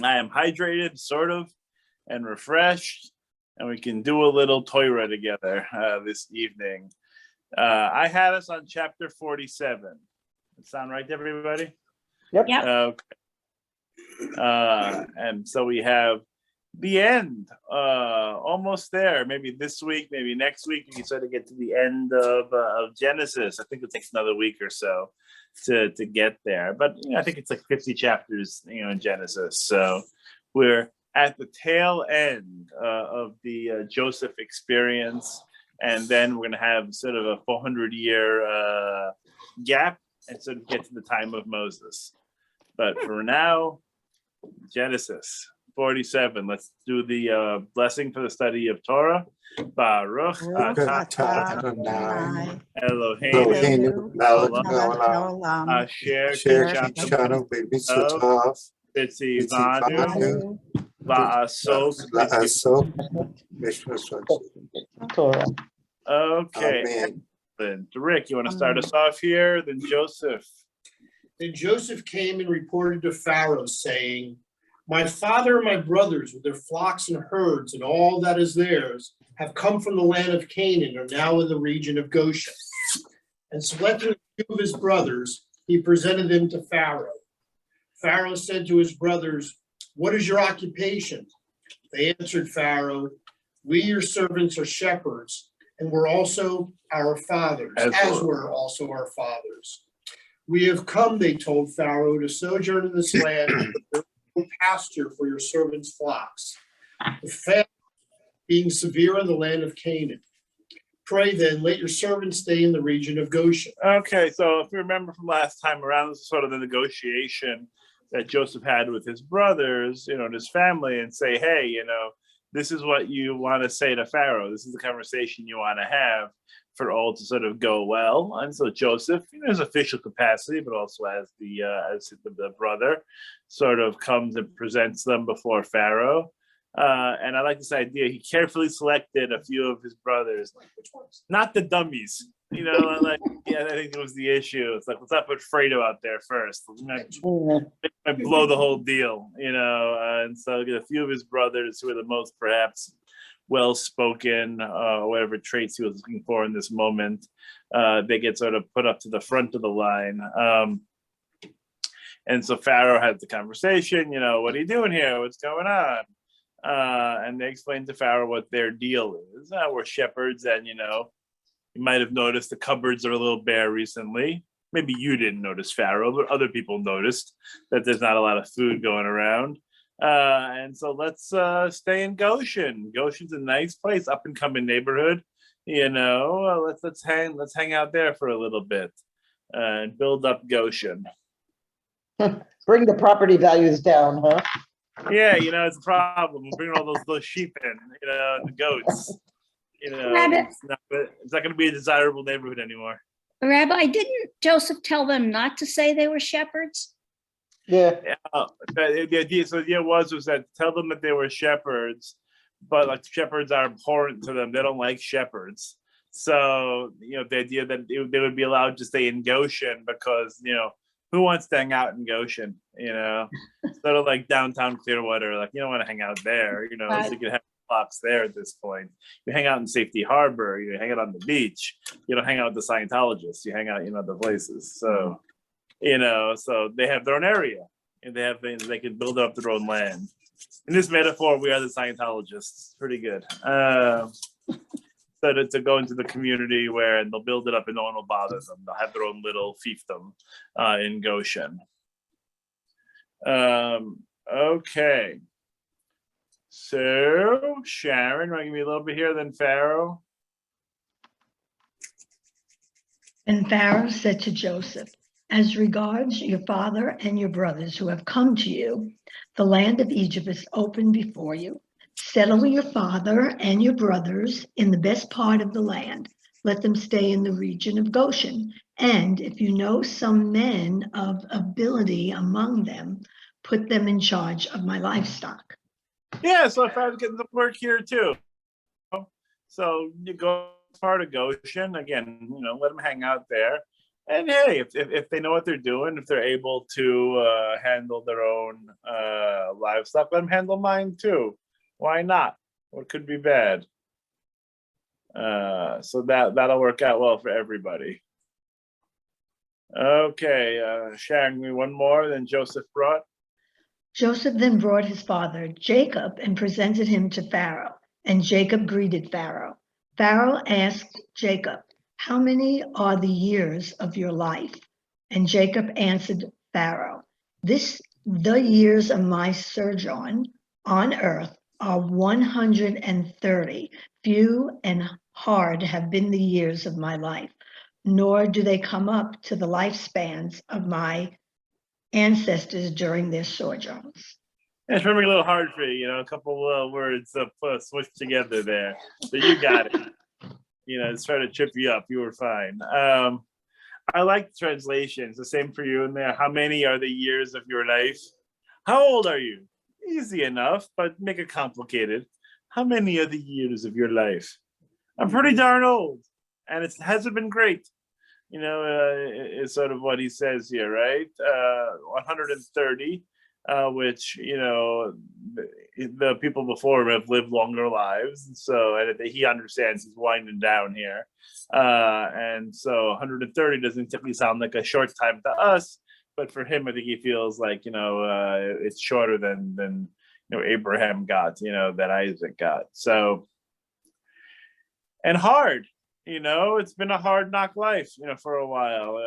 I am hydrated, sort of, and refreshed, and we can do a little Torah together this evening. I had us on chapter 47. Does that sound right to everybody? Yep. Okay. And so we have the end, almost there. Maybe this week, maybe next week, we can sort of get to the end of Genesis. I think it takes another week or so to get there. But I think it's like 50 chapters, in Genesis. So we're at the tail end of the Joseph experience. And then we're going to have sort of a 400-year gap and sort of get to the time of Moses. But for now, Genesis 47. Let's do the blessing for the study of Torah. Baruch atah Adonai Eloheinu melech haolam asher kidshanu b'mitzvotav v'tzivanu la'asok Torah. Okay. Then Rick, you want to start us off here? Then Joseph. Then Joseph came and reported to Pharaoh, saying, "My father and my brothers with their flocks and herds and all that is theirs have come from the land of Canaan, are now in the region of Goshen." And selecting a few of his brothers, he presented them to Pharaoh. Pharaoh said to his brothers, "What is your occupation?" They answered Pharaoh, "We, your servants, are shepherds, and we're also our fathers, as were also our fathers. We have come," they told Pharaoh, "to sojourn in this land, pasture for your servants' flocks. The famine being severe in the land of Canaan. Pray then, let your servants stay in the region of Goshen." Okay, so if you remember from last time around, this is sort of the negotiation that Joseph had with his brothers, and his family, and say, hey, this is what you want to say to Pharaoh. This is the conversation you want to have for all to sort of go well. And so Joseph, in his official capacity, but also as the brother, sort of comes and presents them before Pharaoh. And I like this idea. He carefully selected a few of his brothers, not the dummies. I think it was the issue. It's like, let's not put Fredo out there first. Might blow the whole deal, And so get a few of his brothers who are the most perhaps well-spoken, whatever traits he was looking for in this moment. They get sort of put up to the front of the line. And so Pharaoh had the conversation, what are you doing here? What's going on? And they explained to Pharaoh what their deal is. We're shepherds, and you might have noticed the cupboards are a little bare recently. Maybe you didn't notice, Pharaoh, but other people noticed that there's not a lot of food going around. And so let's stay in Goshen. Goshen's a nice place, up and coming neighborhood. Let's hang out there for a little bit and build up Goshen. Bring the property values down, huh? Yeah, it's a problem. We'll bring all those sheep in, the goats. Rabbi, it's not going to be a desirable neighborhood anymore. Rabbi, didn't Joseph tell them not to say they were shepherds? Yeah. The idea was that tell them that they were shepherds, but like shepherds are abhorrent to them. They don't like shepherds. So, the idea that they would be allowed to stay in Goshen because, who wants to hang out in Goshen? Sort of like downtown Clearwater, like you don't want to hang out there, Right. So you can have flocks there at this point. You hang out in Safety Harbor, you hang out on the beach, you don't hang out with the Scientologists, you hang out, the places. So, so they have their own area and they can build up their own land. In this metaphor, we are the Scientologists. Pretty good. So to go into the community where they'll build it up and no one will bother them. They'll have their own little fiefdom in Goshen. Okay. So Sharon, want to give me a little bit here, then Pharaoh? And Pharaoh said to Joseph, "As regards your father and your brothers who have come to you, the land of Egypt is open before you. Settle your father and your brothers in the best part of the land. Let them stay in the region of Goshen. And if you know some men of ability among them, put them in charge of my livestock." Yeah, so if I was getting the work here too. So you go part of Goshen, again, let them hang out there. And hey, if they know what they're doing, if they're able to handle their own livestock, let him handle mine too. Why not? What could be bad? So that'll work out well for everybody. Okay, Sharon, me one more. Then Joseph brought. Joseph then brought his father Jacob and presented him to Pharaoh, and Jacob greeted Pharaoh. Pharaoh asked Jacob, "How many are the years of your life?" And Jacob answered Pharaoh, "The years of my sojourn on earth are 130. Few and hard have been the years of my life, nor do they come up to the lifespans of my ancestors during their sojourns." It's probably a little hard for you, a couple words smushed together there. So you got it. It's trying to trip you up. You were fine. I like the translation. It's the same for you in there. How many are the years of your life? How old are you? Easy enough, but make it complicated. How many are the years of your life? I'm pretty darn old, and it hasn't been great. Is sort of what he says here, right? 130, which, the people before him have lived longer lives. And he understands he's winding down here. And so 130 doesn't typically sound like a short time to us, but for him, I think he feels like, it's shorter than Abraham got, that Isaac got. So, and hard. It's been a hard knock life, for a while.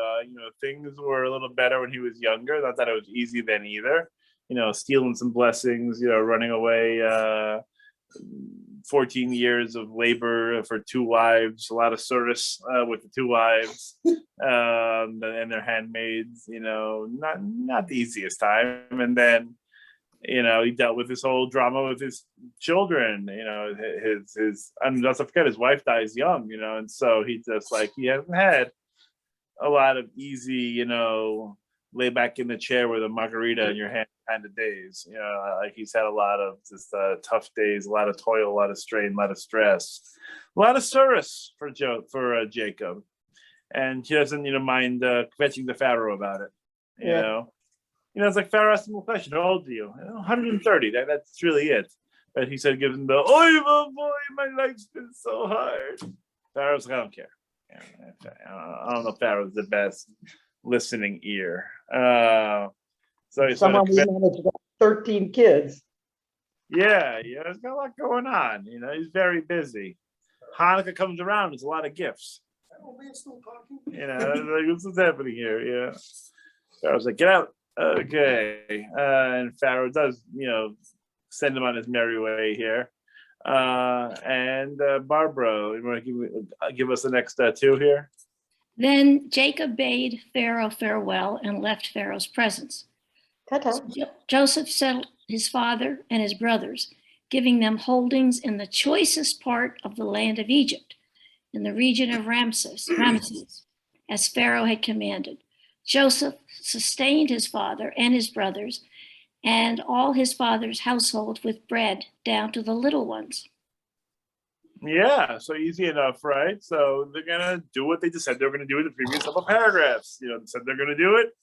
Things were a little better when he was younger. Not that it was easy then either. Stealing some blessings, running away, 14 years of labor for 2 wives, a lot of service with the 2 wives and their handmaids, not the easiest time. And then, he dealt with this whole drama with his children, and let's not forget his wife dies young, and so he hasn't had a lot of easy, lay back in the chair with a margarita in your hand kind of days. He's had a lot of just tough days, a lot of toil, a lot of strain, a lot of stress, a lot of service for Jacob, and he doesn't mind fetching the Pharaoh about it. It's like Pharaoh asked him a question, "How old are you?" 130. That's really it. But he said, "Give him the oh boy, my life's been so hard." Pharaoh's like, "I don't care." I don't know if Pharaoh's the best listening ear. So he's Someone who managed 13 kids. Yeah, he's got a lot going on. He's very busy. Hanukkah comes around, there's a lot of gifts. Oh, man, still talking? What's happening here? Yeah. Pharaoh's like, "Get out." Okay. And Pharaoh does, send him on his merry way here. And Barbara, you want to give us the next 2 here? Then Jacob bade Pharaoh farewell and left Pharaoh's presence. Ta-ta. Joseph settled his father and his brothers, giving them holdings in the choicest part of the land of Egypt, in the region of Ramses, as Pharaoh had commanded. Joseph sustained his father and his brothers and all his father's household with bread down to the little ones. Yeah, so easy enough, right? So they're going to do what they just said they're going to do in the previous couple paragraphs. They said they're going to do it.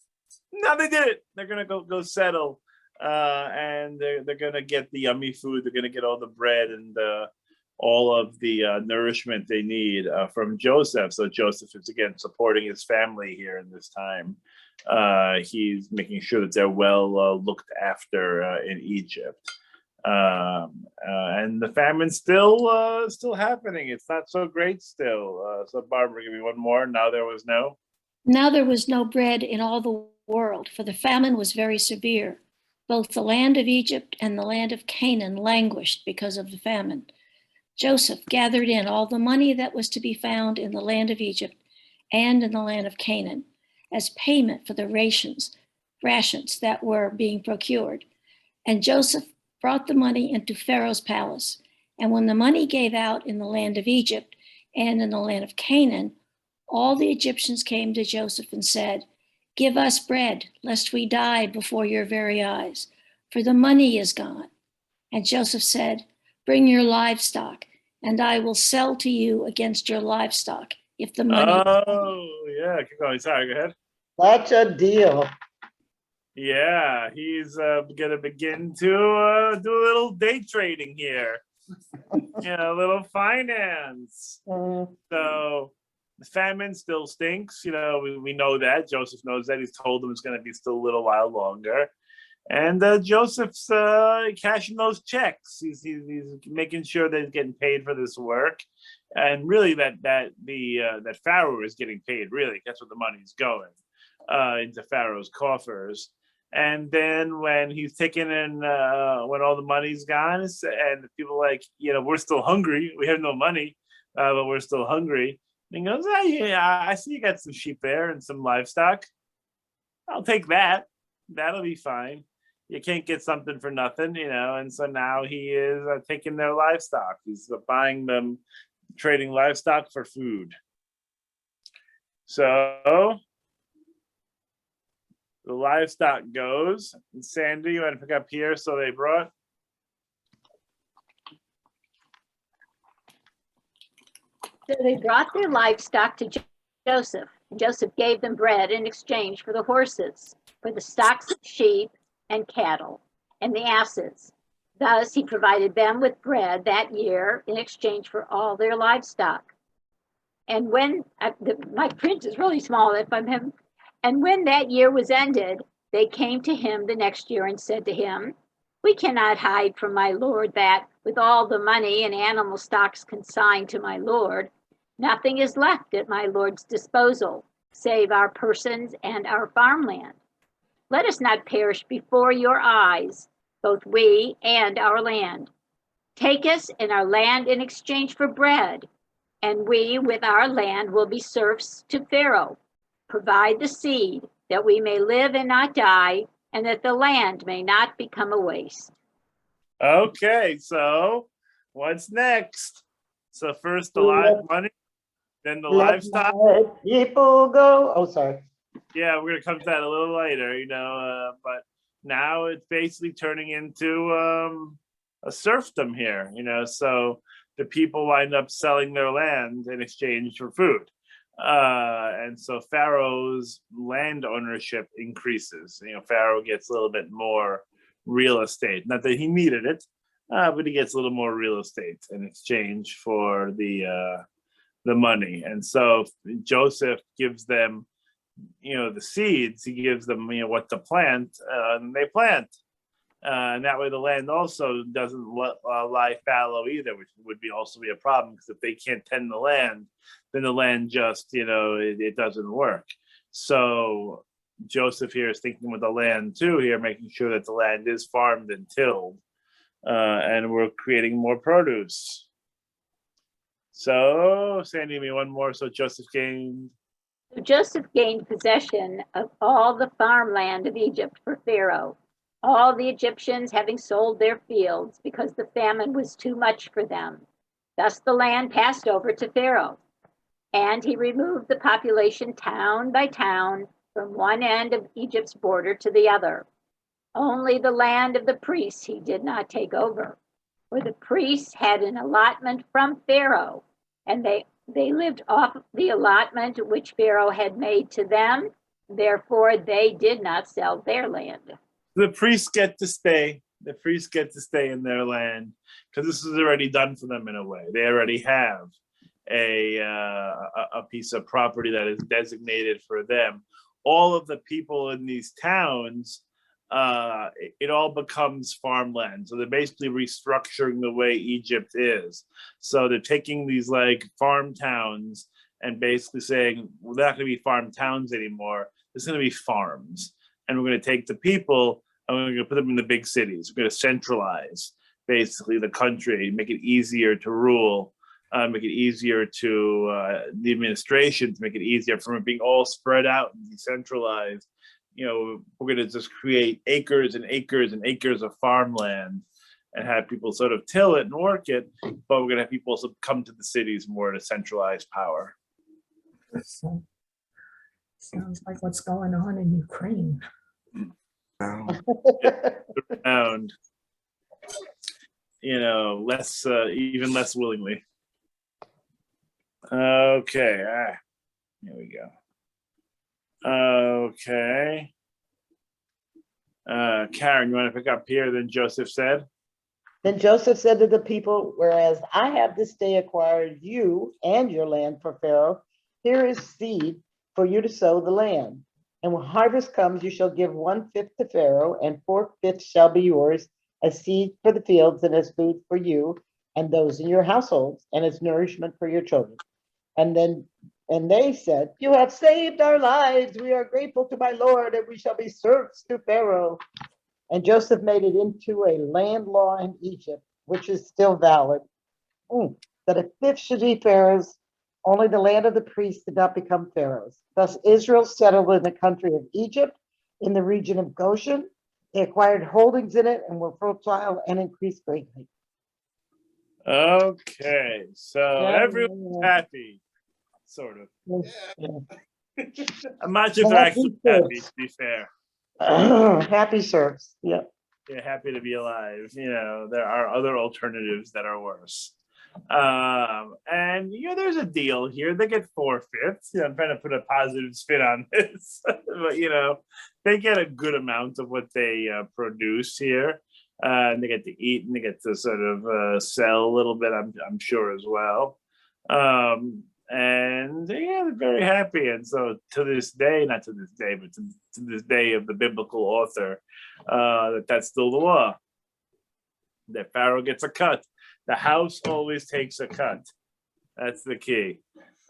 Now they did it. They're going to go settle. And they're going to get the yummy food. They're going to get all the bread and all of the nourishment they need from Joseph. So Joseph is, again, supporting his family here in this time. He's making sure that they're well looked after in Egypt. And the famine's still happening. It's not so great still. So Barbara, give me one more. Now there was no bread in all the world, for the famine was very severe. Both the land of Egypt and the land of Canaan languished because of the famine. Joseph gathered in all the money that was to be found in the land of Egypt and in the land of Canaan as payment for the rations that were being procured. And Joseph brought the money into Pharaoh's palace. And when the money gave out in the land of Egypt and in the land of Canaan, all the Egyptians came to Joseph and said, "Give us bread, lest we die before your very eyes, for the money is gone." And Joseph said, "Bring your livestock, and I will sell to you against your livestock if the money." Oh, yeah. Keep going. Sorry, go ahead. Such a deal. Yeah, he's gonna begin to do a little day trading here. A little finance. So the famine still stinks. We know that. Joseph knows that. He's told them it's going to be still a little while longer. And Joseph's cashing those checks. He's making sure that he's getting paid for this work. And really that Pharaoh is getting paid. Really, that's what the money's going into Pharaoh's coffers. And then when he's taken in, when all the money's gone, and the people are like, we're still hungry. We have no money, but we're still hungry. And he goes, yeah, I see you got some sheep there and some livestock. I'll take that. That'll be fine. You can't get something for nothing, And so now he is taking their livestock. He's buying them, trading livestock for food. So the livestock goes. And Sandy, you want to pick up here? So they brought. So they brought their livestock to Joseph. Joseph gave them bread in exchange for the horses, for the stocks of sheep and cattle, and the asses. Thus he provided them with bread that year in exchange for all their livestock. And when, my print is really small if I'm him, and when that year was ended, they came to him the next year and said to him, we cannot hide from my lord that with all the money and animal stocks consigned to my lord, nothing is left at my lord's disposal, save our persons and our farmland. Let us not perish before your eyes, both we and our land. Take us and our land in exchange for bread, and we with our land will be serfs to Pharaoh. Provide the seed that we may live and not die, and that the land may not become a waste. Okay, so what's next? So first the live money, then the livestock. Let people go. Oh, sorry. Yeah, we're gonna come to that a little later, but now it's basically turning into a serfdom here, so the people wind up selling their land in exchange for food. And so Pharaoh's land ownership increases. Pharaoh gets a little bit more real estate. Not that he needed it, but he gets a little more real estate in exchange for the money. And so Joseph gives them, the seeds. He gives them, what to plant, and they plant. And that way the land also doesn't lie fallow either, which would also be a problem, because if they can't tend the land, then the land just, it doesn't work. So Joseph here is thinking with the land too here, making sure that the land is farmed and tilled, and we're creating more produce. So Sandy, give me one more. So Joseph gained possession of all the farmland of Egypt for Pharaoh, all the Egyptians having sold their fields because the famine was too much for them. Thus the land passed over to Pharaoh, and he removed the population town by town from one end of Egypt's border to the other. Only the land of the priests he did not take over, for the priests had an allotment from Pharaoh, and they lived off the allotment which Pharaoh had made to them. Therefore, they did not sell their land. The priests get to stay. The priests get to stay in their land because this is already done for them in a way. They already have a piece of property that is designated for them. All of the people in these towns, it all becomes farmland. So they're basically restructuring the way Egypt is. So they're taking these like farm towns and basically saying, well, they're not going to be farm towns anymore. It's going to be farms. And we're going to take the people and we're going to put them in the big cities. We're going to centralize basically the country, make it easier to rule, make it easier to the administration, to make it easier from it being all spread out and decentralized. We're going to just create acres and acres and acres of farmland and have people sort of till it and work it, but we're going to have people also come to the cities more to centralize power. So, sounds like what's going on in Ukraine. Around, even less willingly. Okay, here we go. Okay. Karen, you want to pick up here? Then Joseph said, Then Joseph said to the people, whereas I have this day acquired you and your land for Pharaoh, here is seed for you to sow the land. And when harvest comes, you shall give 1/5 to Pharaoh, and 4/5 shall be yours as seed for the fields and as food for you and those in your households and as nourishment for your children. And they said, you have saved our lives. We are grateful to my Lord, and we shall be servants to Pharaoh. And Joseph made it into a land law in Egypt, which is still valid, that a fifth should be Pharaoh's. Only the land of the priests did not become Pharaoh's. Thus Israel settled in the country of Egypt, in the region of Goshen. They acquired holdings in it and were fertile and increased greatly. okay, so Yeah, everyone's happy, sort of. yeah. I'm not sure if they're actually happy, to be fair. Happy serfs. Yeah. They're happy to be alive. There are other alternatives that are worse. And there's a deal here. They get 4/5. I'm trying to put a positive spin on this, but they get a good amount of what they produce here. And they get to eat, and they get to sort of sell a little bit, I'm sure, as well. And they're very happy. And so to this day, not to this day, but to this day of the biblical author, that's still the law. That Pharaoh gets a cut. The house always takes a cut. That's the key.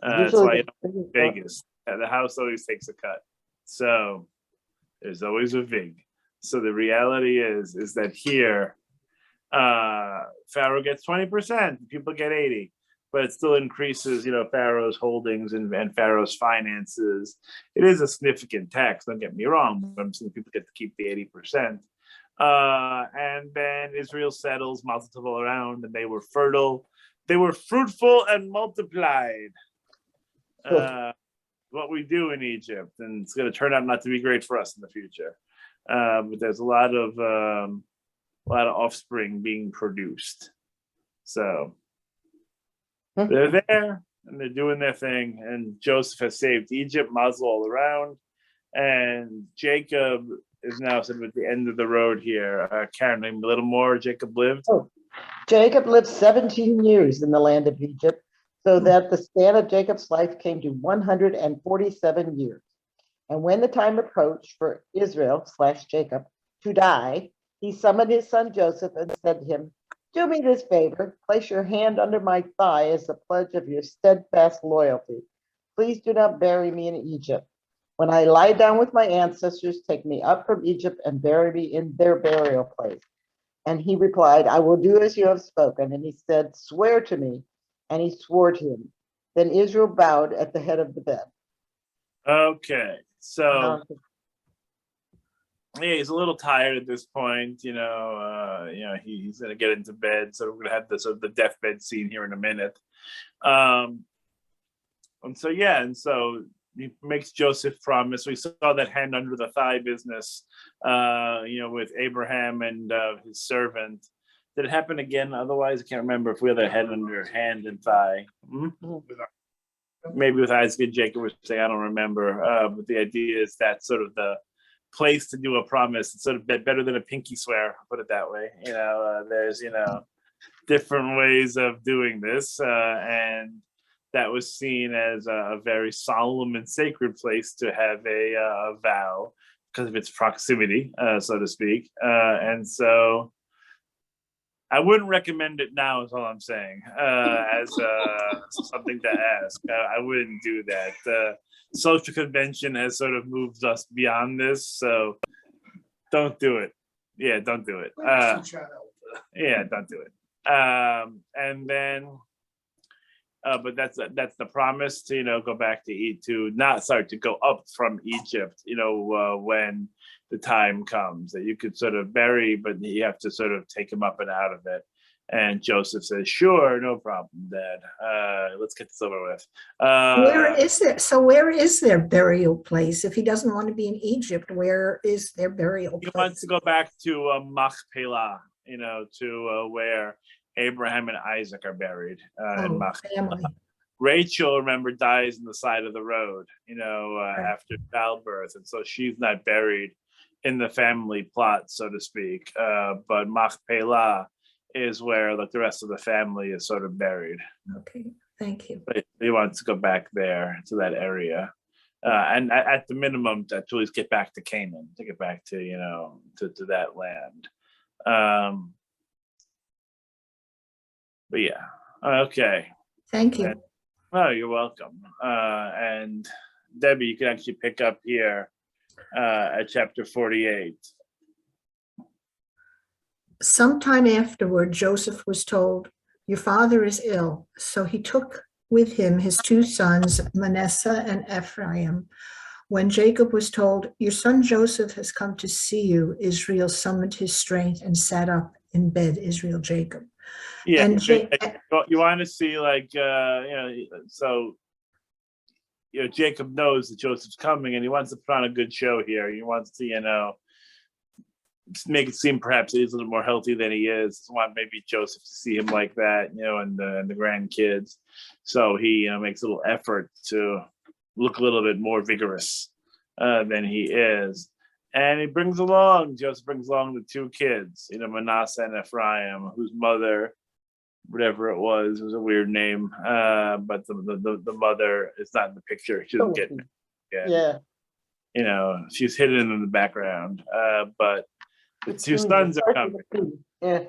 That's why Vegas. The house always takes a cut. So there's always a vig. So the reality is that here, Pharaoh gets 20%. People get 80%. But it still increases, Pharaoh's holdings and Pharaoh's finances. It is a significant tax, don't get me wrong, but I'm saying people get to keep the 80%. And then Israel settles, Mazel all around, and they were fertile. They were fruitful and multiplied. What we do in Egypt, and it's going to turn out not to be great for us in the future. But there's a lot of offspring being produced. So they're there and they're doing their thing, and Joseph has saved Egypt, Mazel all around, and Jacob is now sort of at the end of the road here. Karen, maybe a little more. Jacob lived. Jacob lived 17 years in the land of Egypt, so that the span of Jacob's life came to 147 years. And when the time approached for Israel / Jacob to die, he summoned his son Joseph and said to him, do me this favor, place your hand under my thigh as a pledge of your steadfast loyalty. Please do not bury me in Egypt. When I lie down with my ancestors, take me up from Egypt and bury me in their burial place. And he replied, I will do as you have spoken. And he said, swear to me. And he swore to him. Then Israel bowed at the head of the bed. Okay, so yeah, he's a little tired at this point. He's gonna get into bed. So we're gonna have the deathbed scene here in a minute. And so he makes Joseph promise. We saw that hand under the thigh business, with Abraham and his servant. Did it happen again? Otherwise, I can't remember if we had a head under hand and thigh. Maybe with Isaac and Jacob was saying, I don't remember. But the idea is that sort of the place to do a promise. It's sort of better than a pinky swear, I'll put it that way. There's different ways of doing this, and that was seen as a very solemn and sacred place to have a vow because of its proximity, so to speak. And so I wouldn't recommend it now, is all I'm saying, as something to ask. I wouldn't do that. Social convention has sort of moved us beyond this, so don't do it. Yeah, don't do it. Yeah, don't do it. And then, but that's the promise to go back to go up from Egypt. When the time comes that you could sort of bury, but you have to sort of take him up and out of it. And Joseph says, sure, no problem, Dad. Let's get this over with. Where is their burial place? If he doesn't want to be in Egypt, where is their burial place? He wants to go back to Machpelah, to where Abraham and Isaac are buried in Machpelah. Rachel, remember, dies on the side of the road, after childbirth. And so she's not buried in the family plot, so to speak. But Machpelah is where like the rest of the family is sort of buried. Okay, thank you. But he wants to go back there to that area. And at the minimum, to at least get back to Canaan, to get back to, to that land. But yeah, okay. Thank you. Oh, you're welcome. And Debbie, you can actually pick up here at chapter 48. Sometime afterward, Joseph was told, "Your father is ill." So he took with him his two sons, Manasseh and Ephraim. When Jacob was told, "Your son Joseph has come to see you," Israel summoned his strength and sat up in bed, Jacob. Yeah, And you want to see so Jacob knows that Joseph's coming, and he wants to put on a good show here. He wants to make it seem perhaps he's a little more healthy than he is. Doesn't want maybe Joseph to see him like that, and the grandkids. So he makes a little effort to look a little bit more vigorous than he is. And Joseph brings along the two kids, Manasseh and Ephraim, whose mother, whatever it was a weird name, but the mother is not in the picture. She doesn't get it. Yeah. She's hidden in the background. But the two sons are coming. Yeah.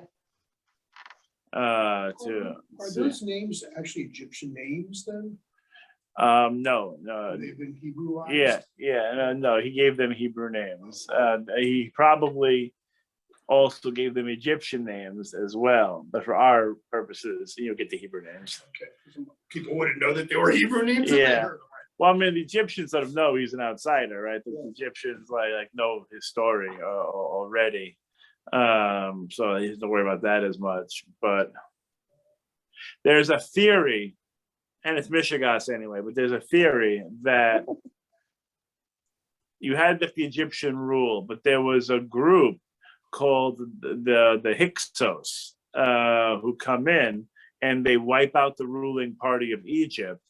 Are those names actually Egyptian names then? No. They've been Hebrewized? No, he gave them Hebrew names. He probably also gave them Egyptian names as well, but for our purposes, get the Hebrew names. Okay. People wouldn't know that they were Hebrew names. Yeah. Well, I mean, the Egyptians sort of know he's an outsider, right? The Egyptians like know his story already, so he doesn't worry about that as much. But there's a theory, and it's Mishigas anyway. But there's a theory that you had the Egyptian rule, but there was a group called the Hyksos who come in and they wipe out the ruling party of Egypt.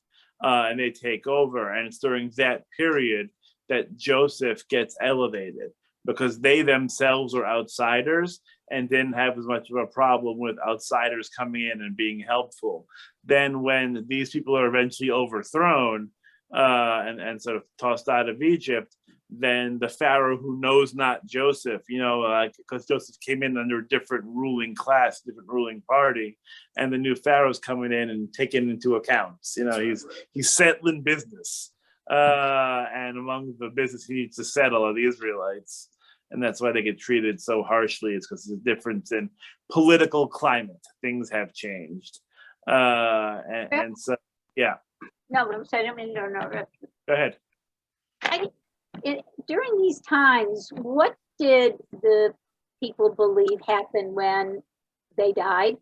And they take over, and it's during that period that Joseph gets elevated because they themselves were outsiders and didn't have as much of a problem with outsiders coming in and being helpful. Then when these people are eventually overthrown and sort of tossed out of Egypt, then the Pharaoh who knows not Joseph, because Joseph came in under a different ruling class, different ruling party, and the new Pharaoh's coming in and taking into account. He's settling business, and among the business he needs to settle are the Israelites, and that's why they get treated so harshly. It's because there's a difference in political climate. Things have changed, and so yeah. No, I'm saying, I mean, no. Go ahead. During these times, what did the people believe happened when they died?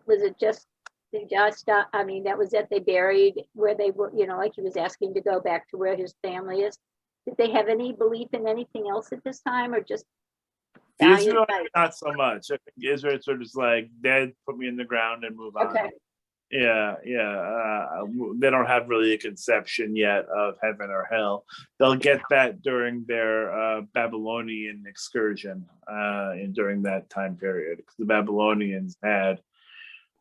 Was it just, that was it, they buried where they were, like he was asking to go back to where his family is. Did they have any belief in anything else at this time, or just Israel? Not so much. I think Israel sort of like, dead, put me in the ground and move on. Okay. Yeah. They don't have really a conception yet of heaven or hell. They'll get that during their Babylonian excursion during that time period, because the Babylonians had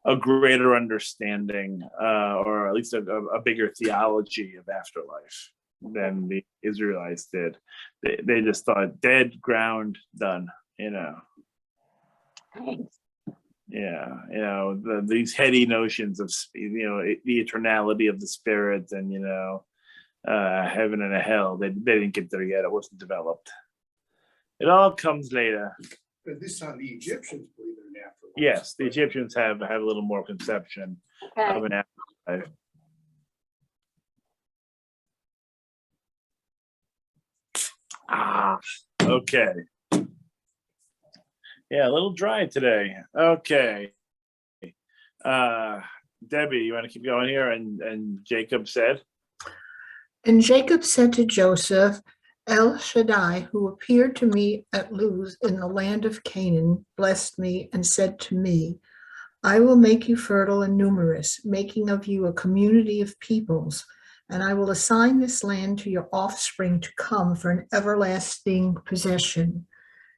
a greater understanding, or at least a bigger theology of afterlife than the Israelites did. They just thought dead, ground, done. Thanks. Yeah, these heady notions of the eternality of the spirit and heaven and a hell, they didn't get there yet. It wasn't developed. It all comes later. But this time the Egyptians believe in an afterlife. Yes, the Egyptians have a little more conception of an afterlife. Okay. Yeah, a little dry today. Okay. Debbie, you want to keep going here? And Jacob said? And Jacob said to Joseph, El Shaddai, who appeared to me at Luz in the land of Canaan, blessed me and said to me, I will make you fertile and numerous, making of you a community of peoples, And I will assign this land to your offspring to come for an everlasting possession.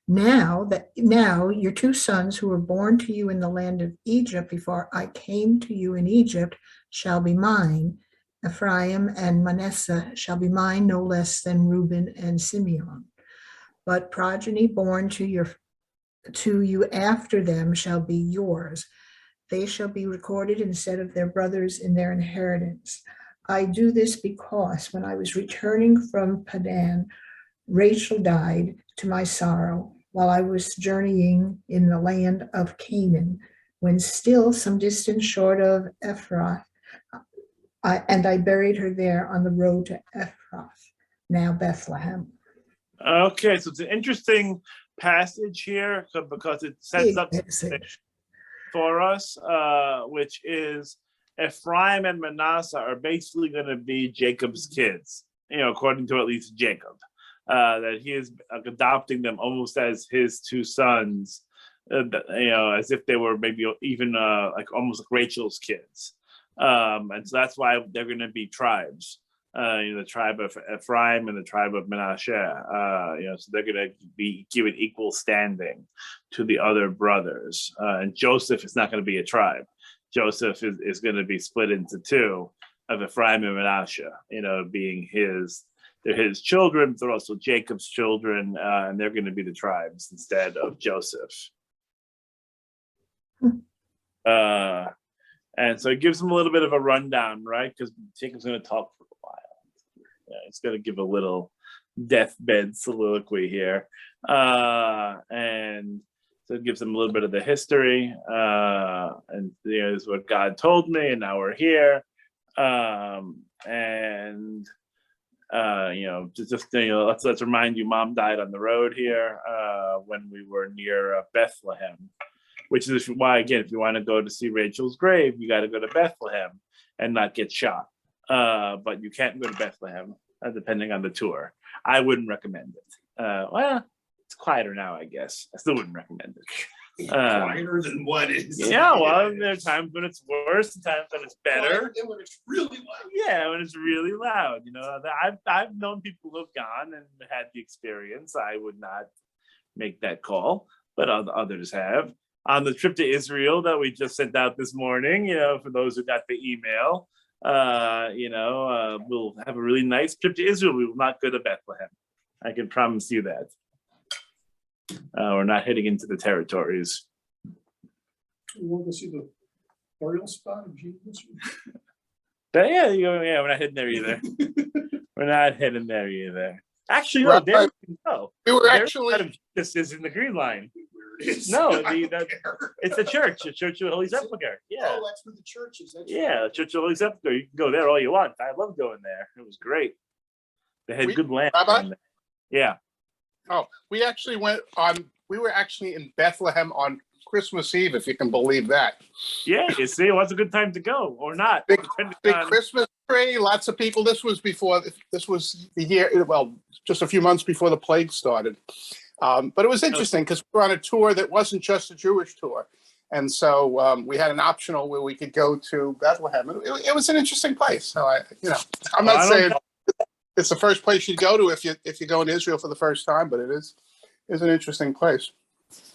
Now your two sons who were born to you in the land of Egypt before I came to you in Egypt shall be mine. Ephraim and Manasseh shall be mine no less than Reuben and Simeon. But progeny born to you after them shall be yours. They shall be recorded instead of their brothers in their inheritance. I do this because when I was returning from Padan, Rachel died to my sorrow while I was journeying in the land of Canaan, when still some distance short of Ephrath, and I buried her there on the road to Ephrath, now Bethlehem. Okay, so it's an interesting passage here because it sets up for us, which is Ephraim and Manasseh are basically going to be Jacob's kids, according to at least Jacob, that he is adopting them almost as his two sons, as if they were maybe even like almost like Rachel's kids. And so that's why they're going to be tribes, the tribe of Ephraim and the tribe of Manasseh. So they're going to be given equal standing to the other brothers. And Joseph is not going to be a tribe. Joseph is going to be split into two, of Ephraim and Manasseh, being they're his children, but they're also Jacob's children, and they're going to be the tribes instead of Joseph. And so it gives him a little bit of a rundown, right? Because Jacob's going to talk for a while. Yeah, he's going to give a little deathbed soliloquy here. And so it gives him a little bit of the history. And this is what God told me, and now we're here. Let's remind you, Mom died on the road here when we were near Bethlehem. Which is why, again, if you want to go to see Rachel's grave, you got to go to Bethlehem and not get shot. But you can't go to Bethlehem, depending on the tour. I wouldn't recommend it. Well, it's quieter now, I guess. I still wouldn't recommend it. Quieter than what is? Yeah, well, there are times when it's worse, and times when it's better. And when it's really loud. Yeah, when it's really loud. I've known people who have gone and had the experience. I would not make that call, but others have. On the trip to Israel that we just sent out this morning, for those who got the email, we'll have a really nice trip to Israel. We will not go to Bethlehem. I can promise you that. We're not heading into the territories. You want to see the burial spot of Jesus? We're not heading there either. We're not heading there either. Actually, no, there we go. This is in the Green Line. No, it's the church, the Church of the Holy Sepulchre. Yeah. Oh, that's where the church is. The Church of the Holy Sepulchre. You can go there all you want. I love going there. It was great. They had good land. Rabbi? Yeah. Oh, we were actually in Bethlehem on Christmas Eve, if you can believe that. Yeah, you see, it was a good time to go, or not. Big Christmas tree, lots of people. This was the year, just a few months before the plague started. But it was interesting because we were on a tour that wasn't just a Jewish tour. And so we had an optional where we could go to Bethlehem. It was an interesting place. So I'm not saying it's the first place you'd go to if you go into Israel for the first time, but it is an interesting place.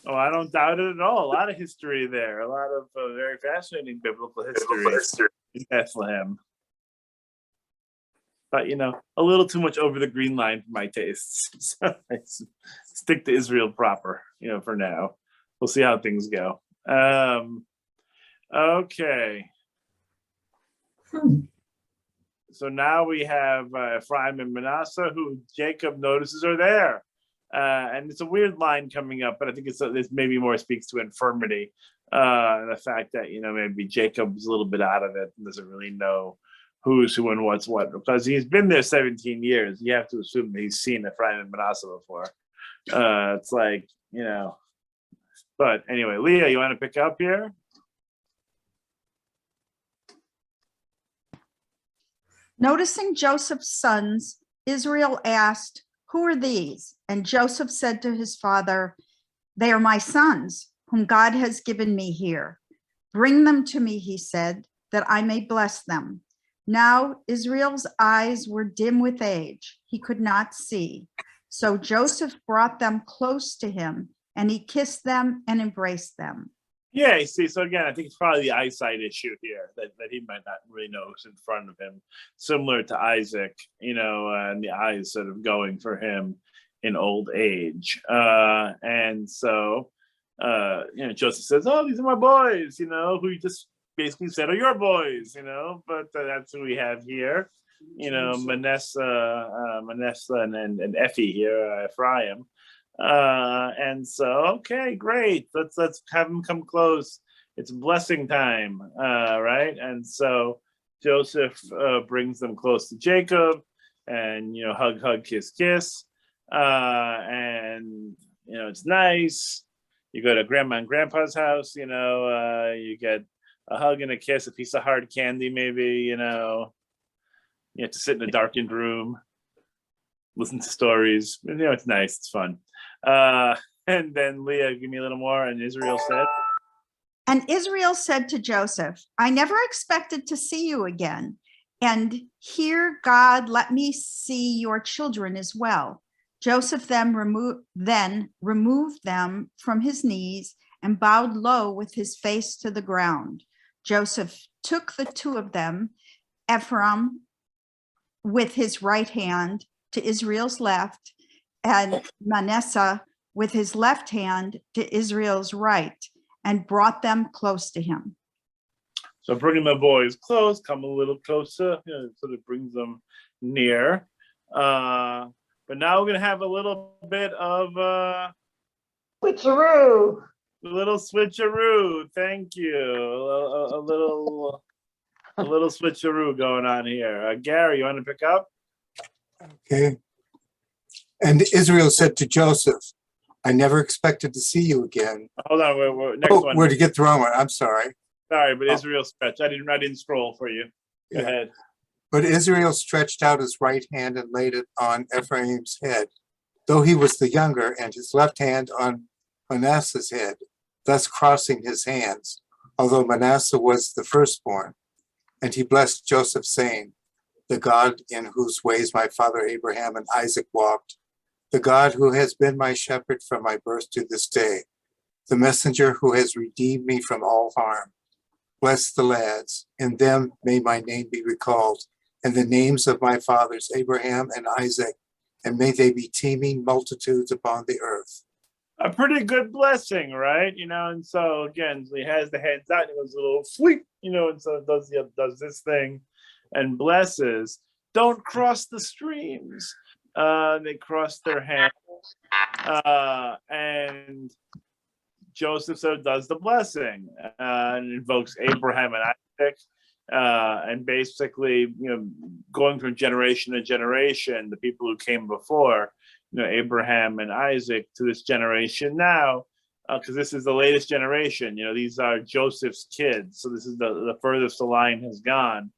Oh, I don't doubt it at all. A lot of history there. A lot of very fascinating biblical history in Bethlehem. But, a little too much over the Green Line for my tastes. So I stick to Israel proper, for now. We'll see how things go. Okay. So now we have Ephraim and Manasseh, who Jacob notices are there. And it's a weird line coming up, but I think this maybe more speaks to infirmity. The fact that, maybe Jacob's a little bit out of it and doesn't really know who's who and what's what, because he's been there 17 years. You have to assume that he's seen Ephraim and Manasseh before. It's like, but anyway, Leah, you want to pick up here? Noticing Joseph's sons, Israel asked, "Who are these?" And Joseph said to his father, "They are my sons, whom God has given me here. Bring them to me," he said, "that I may bless them." Now Israel's eyes were dim with age. He could not see. So Joseph brought them close to him, and he kissed them and embraced them. Yeah, you see, so again, I think it's probably the eyesight issue here that he might not really know who's in front of him, similar to Isaac, and the eyes sort of going for him in old age. And so, Joseph says, "Oh, these are my boys," who you just basically said are your boys, but that's who we have here, Manasseh and Effie here, Ephraim. And so, okay, great. Let's have them come close. It's blessing time, right? And so Joseph brings them close to Jacob, and hug, kiss, kiss, and it's nice. You go to grandma and grandpa's house, you get a hug and a kiss, a piece of hard candy, maybe, you have to sit in a darkened room, listen to stories. It's nice, it's fun. And then Leah, give me a little more. And Israel said, And Israel said to Joseph, I never expected to see you again. And here, God, let me see your children as well. Joseph then removed them from his knees and bowed low with his face to the ground. Joseph took the two of them, Ephraim with his right hand to Israel's left, and Manasseh with his left hand to Israel's right, and brought them close to him. So bringing the boys close, come a little closer, sort of brings them near. But now we're going to have a little bit of Switcheroo. a little switcheroo. Thank you. A little switcheroo going on here. Gary, you want to pick up? Okay. And Israel said to Joseph, I never expected to see you again. Hold on. We're next one. Where to get the wrong one? I'm sorry. Sorry, but Israel stretched. I didn't scroll for you. Go ahead. But Israel stretched out his right hand and laid it on Ephraim's head, though he was the younger, and his left hand on Manasseh's head, thus crossing his hands, although Manasseh was the firstborn. And he blessed Joseph, saying, the God in whose ways my father Abraham and Isaac walked, the God who has been my shepherd from my birth to this day, the messenger who has redeemed me from all harm. Bless the lads, in them may my name be recalled, and the names of my fathers Abraham and Isaac, and may they be teeming multitudes upon the earth. A pretty good blessing, right? And so again, he has the hands out, and he goes a little sweep, and so does this thing and blesses. Don't cross the streams. They cross their hands, and Joseph so does the blessing and invokes Abraham and Isaac, and basically, going from generation to generation, the people who came before, Abraham and Isaac, to this generation now, because this is the latest generation. These are Joseph's kids, so this is the furthest the line has gone.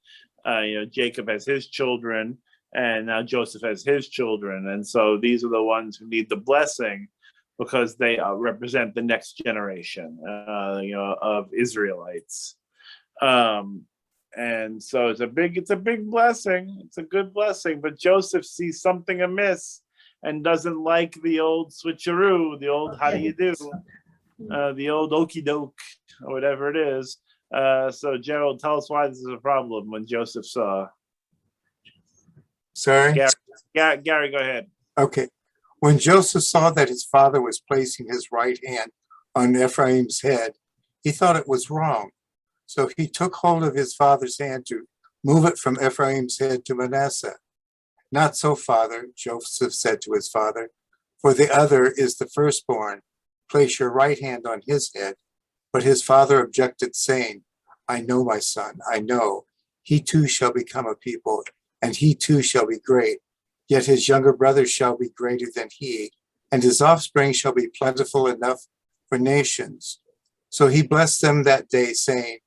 Jacob has his children, and now Joseph has his children, and so these are the ones who need the blessing, because they represent the next generation, of Israelites. And so it's a big blessing. It's a good blessing, but Joseph sees something amiss and doesn't like the old switcheroo, the old how do you do, the old okey doke, or whatever it is. So Gerald, tell us why this is a problem when Joseph saw. Sorry? Gary, go ahead. Okay. When Joseph saw that his father was placing his right hand on Ephraim's head, he thought it was wrong. So he took hold of his father's hand to move it from Ephraim's head to Manasseh. Not so, father, Joseph said to his father, for the other is the firstborn. Place your right hand on his head. But his father objected, saying, I know, my son, I know. He too shall become a people, and he too shall be great. Yet his younger brother shall be greater than he, and his offspring shall be plentiful enough for nations. So he blessed them that day, saying,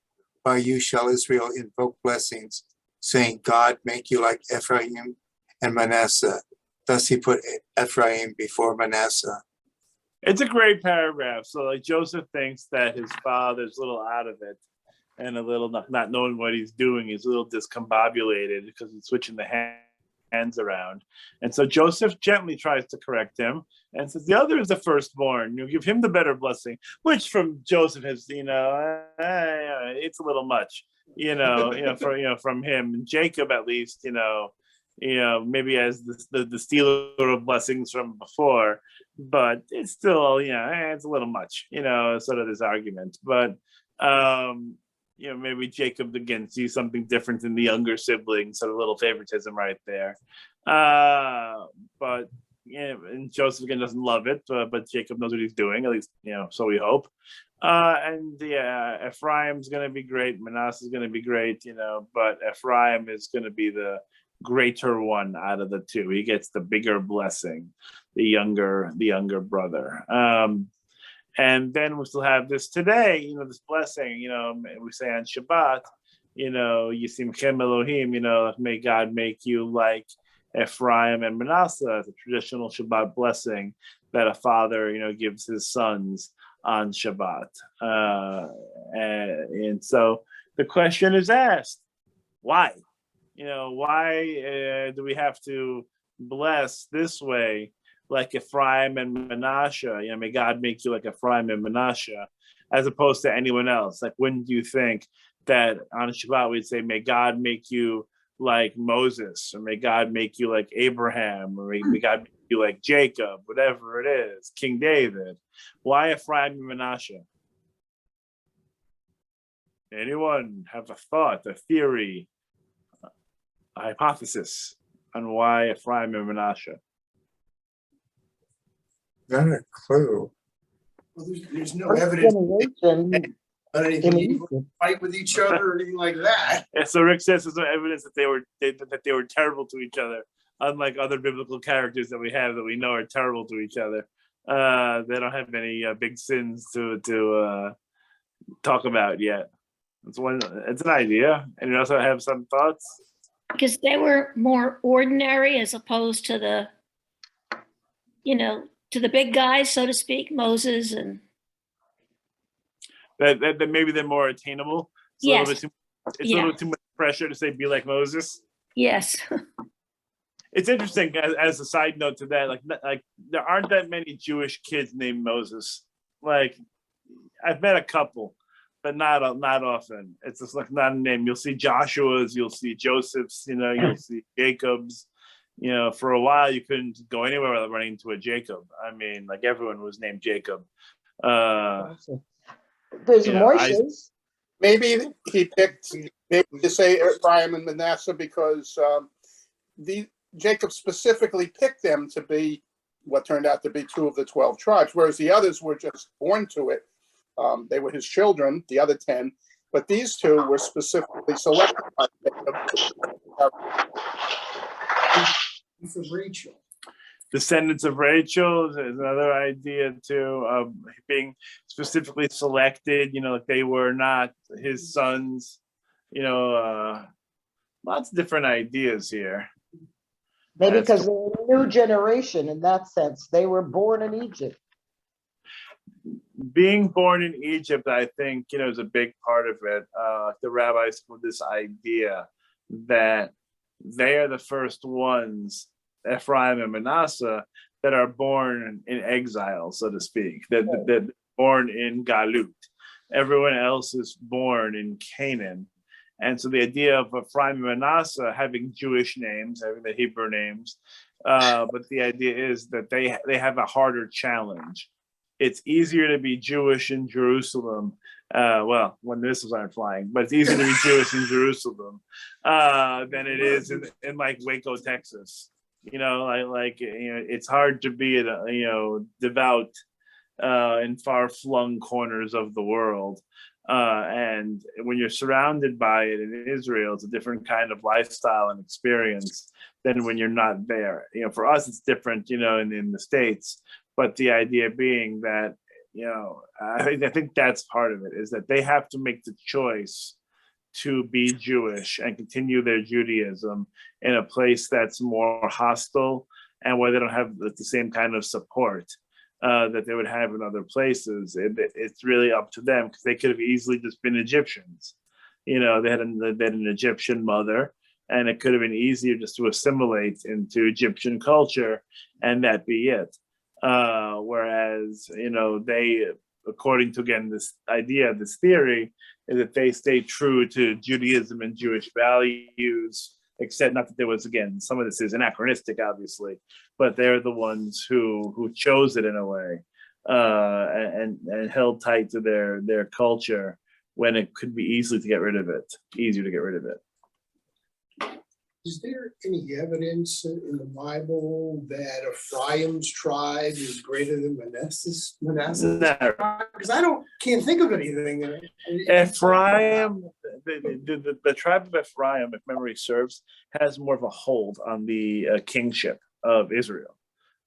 by you shall Israel invoke blessings, saying, God make you like Ephraim and Manasseh. Thus he put Ephraim before Manasseh. It's a great paragraph. So Joseph thinks that his father's a little out of it, and a little not knowing what he's doing. He's a little discombobulated because he's switching the hands around. And so Joseph gently tries to correct him and says, the other is the firstborn. You give him the better blessing, which from Joseph has, it's a little much, from him. And Jacob, at least, maybe as the stealer of blessings from before, but it's still, it's a little much, sort of this argument. But, maybe Jacob again sees something different in the younger siblings, sort of little favoritism right there. But and Joseph again doesn't love it, but Jacob knows what he's doing, at least, so we hope. And Ephraim's going to be great. Manasseh is going to be great, but Ephraim is going to be the greater one out of the two. He gets the bigger blessing, the younger brother. And then we still have this today, this blessing, we say on Shabbat, Yisimchem Elohim, may God make you like Ephraim and Manasseh, the traditional Shabbat blessing that a father, gives his sons on Shabbat. And so the question is asked, why? Why do we have to bless this way, like Ephraim and Manasseh? May God make you like Ephraim and Manasseh, as opposed to anyone else. Like, wouldn't you think that on Shabbat we'd say, may God make you like Moses, or may God make you like Abraham, or may God make you like Jacob, whatever it is, King David? Why Ephraim and Manasseh? Anyone have a thought, a theory, a hypothesis on why Ephraim and Manasseh? Not a clue. Well, there's no evidence on anything, fight with each other or anything like that. Yeah, so Rick says there's no evidence that they were terrible to each other, unlike other biblical characters that we have that we know are terrible to each other. They don't have any big sins to talk about yet. It's an idea. And you also have some thoughts? Because they were more ordinary as opposed to the, to the big guys, so to speak, Moses and. That maybe they're more attainable. It's Yes. a little bit too much pressure to say be like Moses. Yes. It's interesting as a side note to that, like there aren't that many Jewish kids named Moses. Like, I've met a couple, but not often. It's just like not a name. You'll see Joshua's, you'll see Joseph's, you'll see Jacob's. For a while you couldn't go anywhere without running into a Jacob. I mean, like everyone was named Jacob. There's Moishes. Maybe he picked to say Ephraim and Manasseh because Jacob specifically picked them to be what turned out to be 2 of the 12 tribes, whereas the others were just born to it. They were his children, the other 10, but these 2 were specifically selected by Jacob. For Rachel. Descendants of Rachel is another idea too, being specifically selected, like they were not his sons, lots of different ideas here. Maybe because they're a new generation in that sense. They were born in Egypt. Being born in Egypt, I think, is a big part of it. The rabbis put this idea that they are the first ones, Ephraim and Manasseh, that are born in exile, so to speak, that born in Galut. Everyone else is born in Canaan. And so the idea of Ephraim and Manasseh having Jewish names, having the Hebrew names, but the idea is that they have a harder challenge. It's easier to be Jewish in Jerusalem. Well, when missiles aren't flying, but it's easier to be Jewish in Jerusalem than it is in like Waco, Texas. It's hard to be devout in far-flung corners of the world. And when you're surrounded by it in Israel, it's a different kind of lifestyle and experience than when you're not there. For us, it's different, in the States. But the idea being that, I think that's part of it, is that they have to make the choice to be Jewish and continue their Judaism in a place that's more hostile and where they don't have the same kind of support that they would have in other places. It's really up to them, because they could have easily just been Egyptians. they had an Egyptian mother, and it could have been easier just to assimilate into Egyptian culture and that be it. Whereas, they, according to, again, this idea, this theory, is that they stay true to Judaism and Jewish values, except not that there was, again, some of this is anachronistic, obviously, but they're the ones who chose it in a way, and held tight to their culture when it could be easier to get rid of it. Is there any evidence in the Bible that Ephraim's tribe is greater than Manasseh's? No. Because can't think of anything. Ephraim, the tribe of Ephraim, if memory serves, has more of a hold on the kingship of Israel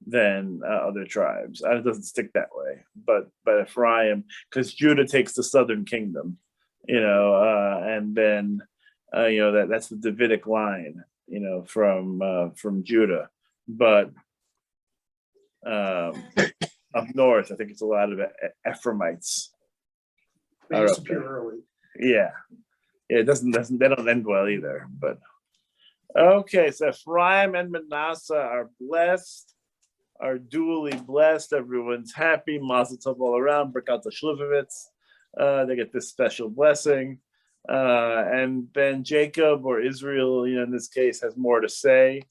than other tribes. It doesn't stick that way, but Ephraim, because Judah takes the southern kingdom, and then that's the Davidic line, from Judah, but up north, I think it's a lot of Ephraimites. Are up there. Yeah, it doesn't. They don't end well either. But okay, so Ephraim and Manasseh are blessed, are duly blessed. Everyone's happy. Mazel tov all around. Birkat Shluvovitz. They get this special blessing. And then Jacob, or Israel, in this case, has more to say.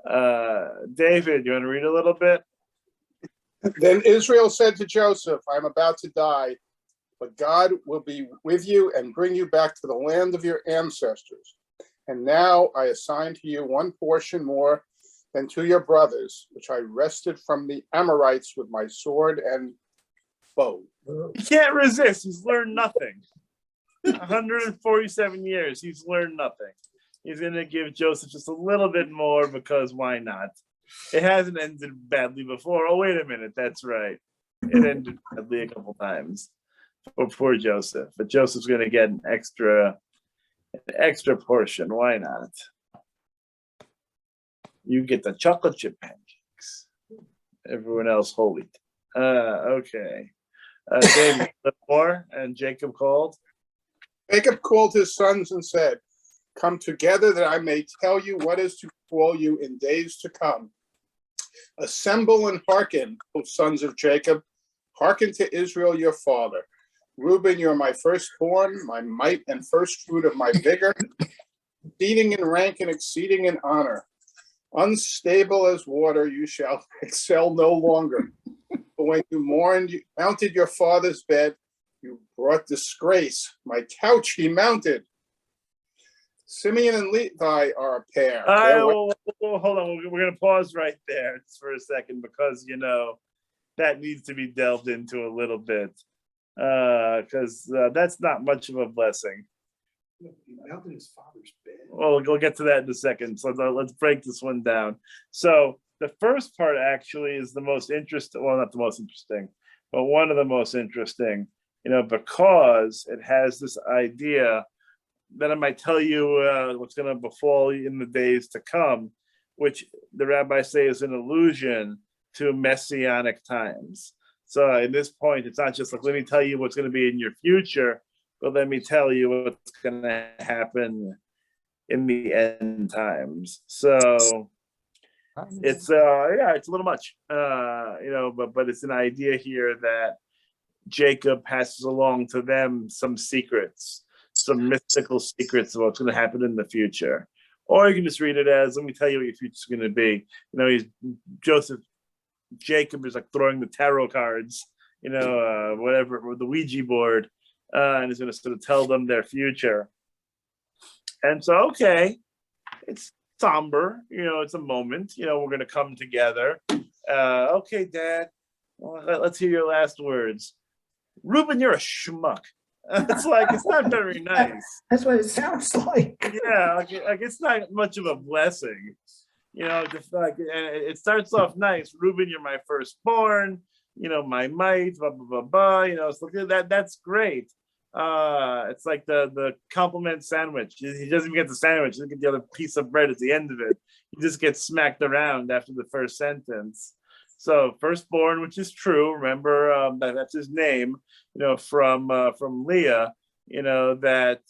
David, you want to read a little bit? Then Israel said to Joseph, I'm about to die, but God will be with you and bring you back to the land of your ancestors. And now I assign to you one portion more than to your brothers, which I wrested from the Amorites with my sword and bow. He can't resist. He's learned nothing. 147 years, he's learned nothing. He's going to give Joseph just a little bit more, because why not? It hasn't ended badly before. Oh, wait a minute. That's right. It ended badly a couple times for poor Joseph. But Joseph's going to get an extra portion. Why not? You get the chocolate chip pancakes. Everyone else whole wheat. Okay. David, more, and Jacob called. Jacob called his sons and said, come together that I may tell you what is to befall you in days to come. Assemble and hearken, O sons of Jacob. Hearken to Israel your father. Reuben, you're my firstborn, my might and first fruit of my vigor, exceeding in rank and exceeding in honor. Unstable as water, you shall excel no longer. But when you mounted your father's bed, you brought disgrace. My couch he mounted. Simeon and Levi are a pair. Hold on. We're going to pause right there just for a second, because, that needs to be delved into a little bit, because that's not much of a blessing. He mounted his father's bed. Well, we'll get to that in a second. So let's break this one down. So the first part actually is the most interesting. Well, not the most interesting, but one of the most interesting. Because it has this idea that I might tell you what's going to befall you in the days to come, which the rabbis say is an allusion to messianic times. So at this point, it's not just like, let me tell you what's going to be in your future, but let me tell you what's going to happen in the end times. So it's it's a little much, but it's an idea here that Jacob passes along to them some secrets, some mystical secrets of what's going to happen in the future. Or you can just read it as, let me tell you what your future's going to be. Jacob is like throwing the tarot cards, whatever, or the Ouija board, and he's going to sort of tell them their future. And so, okay, it's somber, it's a moment, we're going to come together. Okay, Dad, well, let's hear your last words. Reuben, you're a schmuck. It's like, it's not very nice. That's what it sounds like. Yeah, like it's not much of a blessing. Just like, and it starts off nice. Reuben, you're my firstborn, my might, blah, blah, blah, blah. So that's great. It's like the compliment sandwich. He doesn't even get the sandwich. He doesn't get the other piece of bread at the end of it. He just gets smacked around after the first sentence. So firstborn, which is true. Remember, that's his name, from Leah, that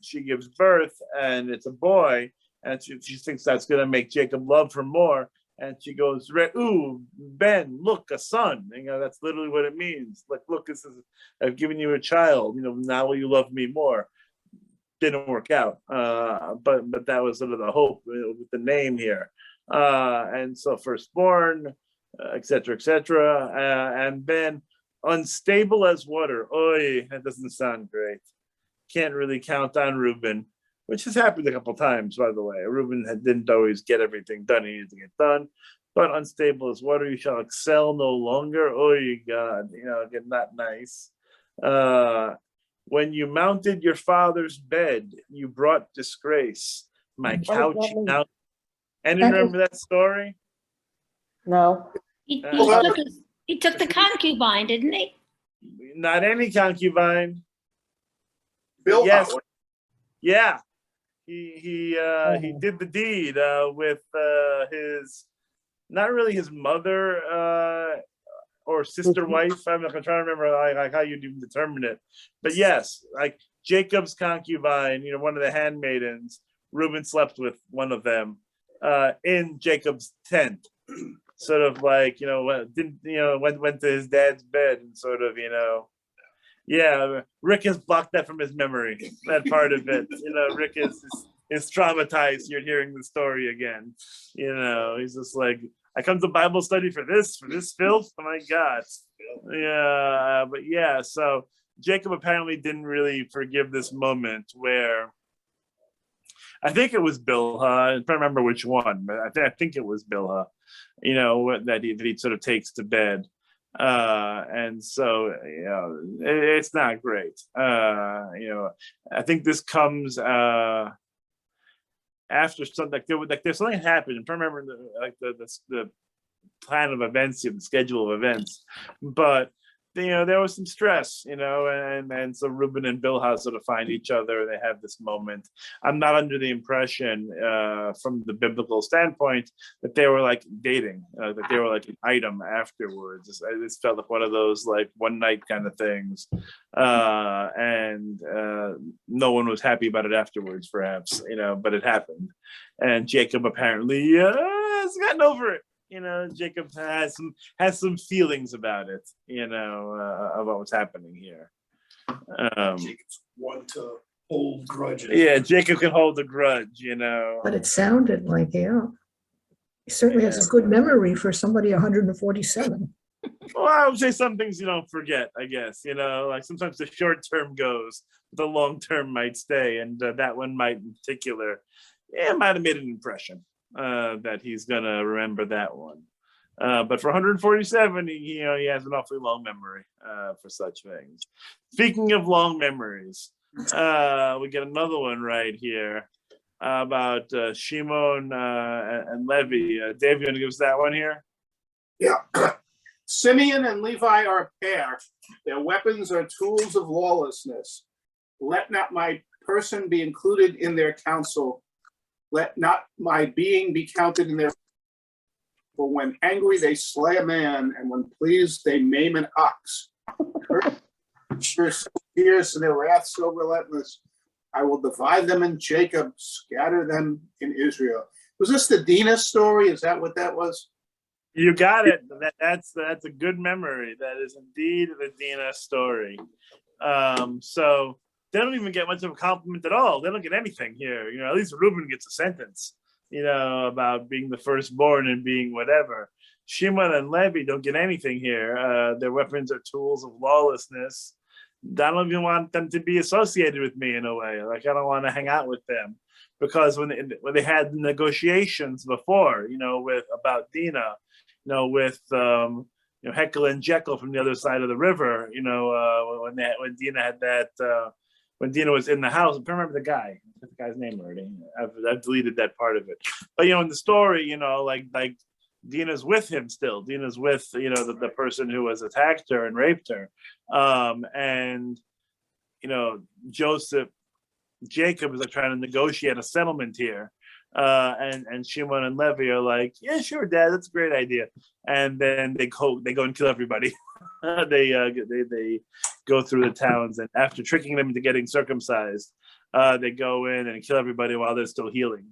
she gives birth and it's a boy, and she thinks that's going to make Jacob love her more. And she goes, "Re'u, Ben, look, a son." That's literally what it means. Like, look, I've given you a child. Now will you love me more? Didn't work out, but that was sort of the hope with the name here. And so firstborn, etc., etc. And Ben, unstable as water. Oy, that doesn't sound great. Can't really count on Reuben, which has happened a couple times, by the way. Reuben didn't always get everything done he needed to get done, but unstable as water, you shall excel no longer. Oh, God, again, not nice. When you mounted your father's bed, you brought disgrace. My couch now. And remember that story? No. He took the concubine, didn't he? Not any concubine. Bill, yes. Yeah. He did the deed with his, not really his mother or sister wife. I'm trying to remember like how you'd even determine it, but yes, like Jacob's concubine, one of the handmaidens. Reuben slept with one of them in Jacob's tent, sort of like went to his dad's bed and sort of Yeah, Rick has blocked that from his memory, that part of it. Rick is traumatized. You're hearing the story again. He's just like, I come to Bible study for this filth. Oh my God. Yeah, but yeah, so Jacob apparently didn't really forgive this moment where, I think it was Bilhah. I don't remember which one, but I think it was Bilhah, that he sort of takes to bed. And so it's not great. I think this comes after something there's something happened. I don't remember the plan of events, the schedule of events, but there was some stress, and so Reuben and Bilhah sort of find each other. They have this moment. I'm not under the impression, from the biblical standpoint, that they were like dating, that they were like an item afterwards. This felt like one of those like one night kind of things, and no one was happy about it afterwards, perhaps, but it happened, and Jacob apparently has gotten over it. Jacob has some feelings about it, about what's happening here. Jacob's one to hold grudges. Yeah, Jacob can hold a grudge, But it sounded like, he certainly has a good memory for somebody 147. Well, I would say some things you don't forget, I guess, like sometimes the short term goes, the long term might stay, and that one might in particular, might have made an impression. That he's gonna remember that one, but for 147, he has an awfully long memory for such things. Speaking of long memories, we get another one right here about Shimon and Levi. Dave, you want to give us that one here? Yeah. Simeon and Levi are a pair. Their weapons are tools of lawlessness. Let not my person be included in their counsel. Let not my being be counted in their. For when angry, they slay a man, and when pleased, they maim an ox. Sure, so fierce and their wrath so relentless. I will divide them in Jacob, scatter them in Israel. Was this the Dinah story? Is that what that was? You got it. That's a good memory. That is indeed the Dinah story. So they don't even get much of a compliment at all. They don't get anything here. At least Reuben gets a sentence, about being the firstborn and being whatever. Shimon and Levi don't get anything here. Their weapons are tools of lawlessness. I don't even want them to be associated with me in a way. Like, I don't want to hang out with them, because when they had the negotiations before, about Dinah, with Hekel and Jekyll from the other side of the river, when Dinah had that. When Dinah was in the house, I don't remember the guy's name already. I've deleted that part of it. But in the story, like Dinah's with him still. Dinah's with the person who has attacked her and raped her, and Jacob is like trying to negotiate a settlement here, and Shimon and Levi are like, yeah, sure, Dad, that's a great idea, and then they go and kill everybody. They go through the towns, and after tricking them into getting circumcised, they go in and kill everybody while they're still healing.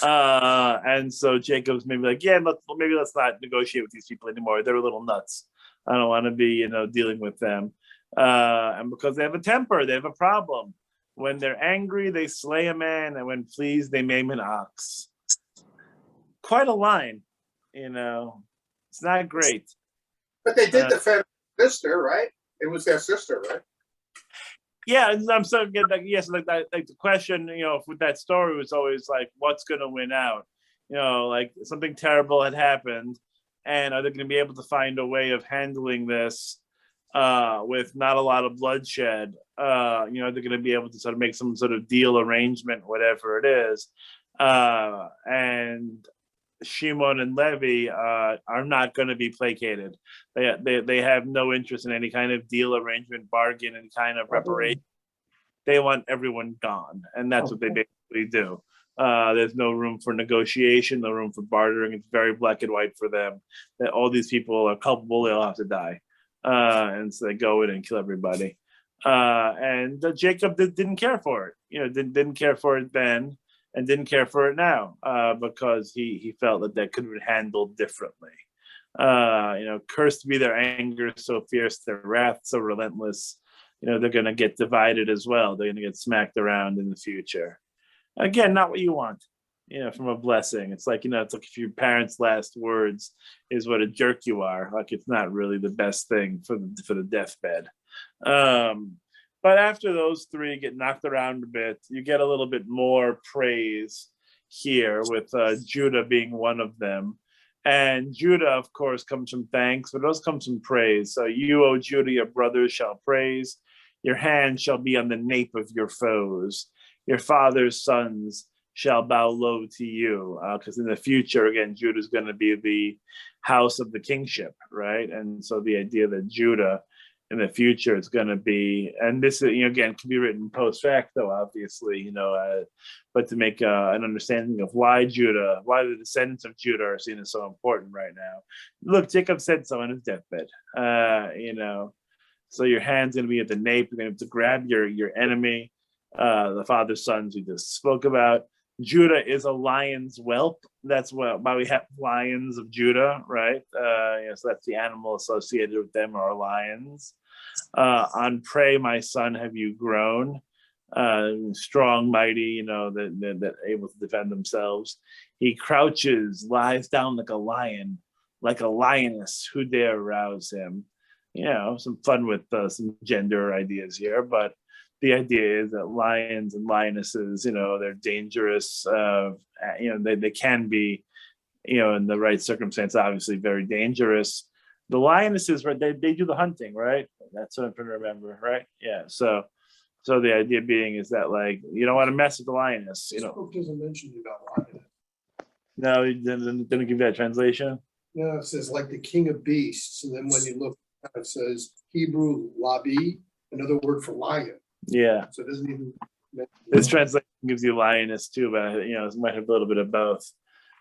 And so Jacob's maybe like, yeah, let's not negotiate with these people anymore. They're a little nuts. I don't want to be, dealing with them. And because they have a temper, they have a problem. When they're angry, they slay a man, and when pleased, they maim an ox. Quite a line, It's not great. But they did defend sister, right? It was their sister, right? Yeah, I'm so good. Yes, like the question, with that story was always like, what's going to win out? Like something terrible had happened, and are they going to be able to find a way of handling this with not a lot of bloodshed? They're going to be able to sort of make some sort of deal arrangement, whatever it is. And Shimon and Levi are not going to be placated. They have no interest in any kind of deal arrangement, bargain, and kind of reparation. They want everyone gone, and that's what they basically do. There's no room for negotiation, no room for bartering. It's very black and white for them. That all these people are culpable; they'll have to die, and so they go in and kill everybody. And Jacob didn't care for it. Didn't care for it then, and didn't care for it now, because he felt that could be handled differently. Cursed be their anger so fierce, their wrath so relentless. They're going to get divided as well. They're going to get smacked around in the future. Again, not what you want, from a blessing. It's like, it's like if your parents' last words is what a jerk you are. Like, it's not really the best thing for the deathbed. But after those three get knocked around a bit, you get a little bit more praise here, with Judah being one of them. And Judah, of course, comes from thanks, but it also comes from praise. So you, O Judah, your brothers shall praise. Your hand shall be on the nape of your foes. Your father's sons shall bow low to you. Because in the future, again, Judah is going to be the house of the kingship, right? And so the idea that Judah in the future is going to be, and this is, again, can be written post facto, obviously, but to make an understanding of why the descendants of Judah are seen as so important right now. Look, Jacob said so on his deathbed, so your hand's going to be at the nape. You're going to have to grab your enemy, the father's sons we just spoke about. Judah is a lion's whelp. That's why we have lions of Judah, right? So that's the animal associated with them, are lions. On prey, my son, have you grown? Strong, mighty, that able to defend themselves. He crouches, lies down like a lion, like a lioness. Who dare rouse him? Some fun with some gender ideas here, but the idea is that lions and lionesses, they're dangerous. They can be, in the right circumstance, obviously very dangerous. The lionesses, right? They do the hunting, right? That's what I'm trying to remember, right? Yeah. So the idea being is that, like, you don't want to mess with the lioness. This book doesn't mention you about lioness. No, it didn't give that translation. No, it says like the king of beasts, and then when you look, it says Hebrew Rabbi, another word for lion. Yeah. So it doesn't even. This translation gives you lioness too, but it might have a little bit of both.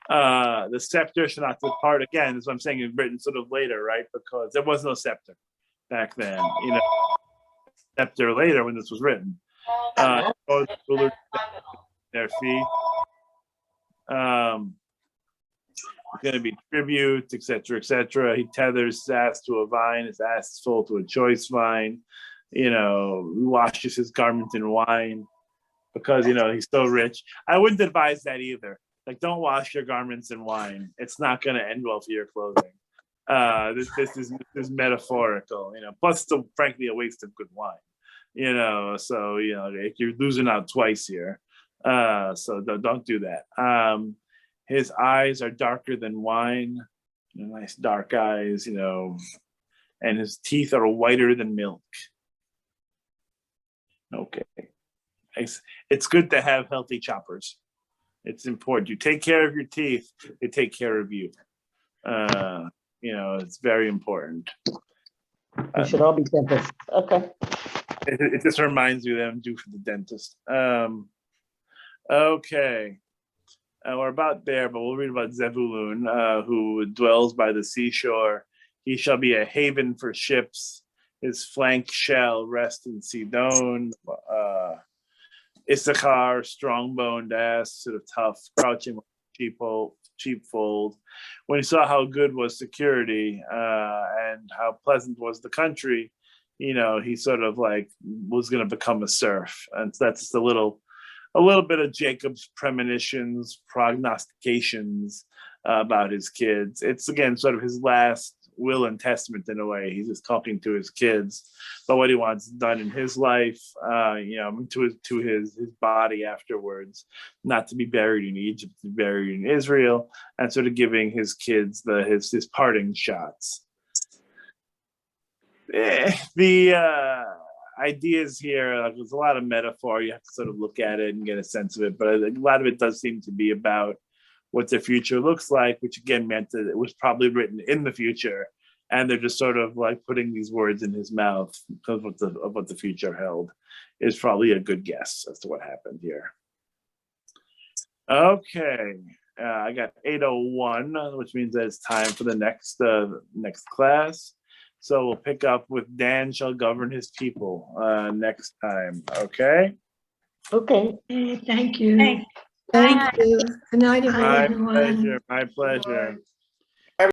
The scepter shall not depart. Again, is what I'm saying, it's written sort of later, right? Because there was no scepter back then. Scepter later when this was written. Their feet. Going to be tribute, etc., etc. He tethers his ass to a vine. His ass is full to a choice vine. Washes his garment in wine because he's so rich. I wouldn't advise that either. Like, don't wash your garments in wine. It's not going to end well for your clothing. This is metaphorical. Plus, it's frankly a waste of good wine. So you're losing out twice here. So don't do that. His eyes are darker than wine. Nice dark eyes. And his teeth are whiter than milk. Okay. It's good to have healthy choppers. It's important. You take care of your teeth, they take care of you. It's very important. We should all be dentists. Okay. It just reminds me that I'm due for the dentist. Okay. We're about there, but we'll read about Zebulun, who dwells by the seashore. He shall be a haven for ships his flank shall rest in Sidon. Issachar, strong-boned ass, sort of tough, crouching sheepfold. When he saw how good was security and how pleasant was the country, he sort of like was going to become a serf. And so that's just a little bit of Jacob's premonitions, prognostications about his kids. It's again sort of his last will and testament in a way. He's just talking to his kids about what he wants done in his life, to his body afterwards, not to be buried in Egypt, to be buried in Israel, and sort of giving his kids his parting shots. The ideas here, there's a lot of metaphor. You have to sort of look at it and get a sense of it, but a lot of it does seem to be about what the future looks like, which again meant that it was probably written in the future, and they're just sort of like putting these words in his mouth because of what the future held is probably a good guess as to what happened here. Okay, I got 8:01, which means that it's time for the next class. So we'll pick up with Dan shall govern his people next time. Okay. Okay. Thank you. Thanks. Thank you. Good night, everyone. My pleasure. My pleasure.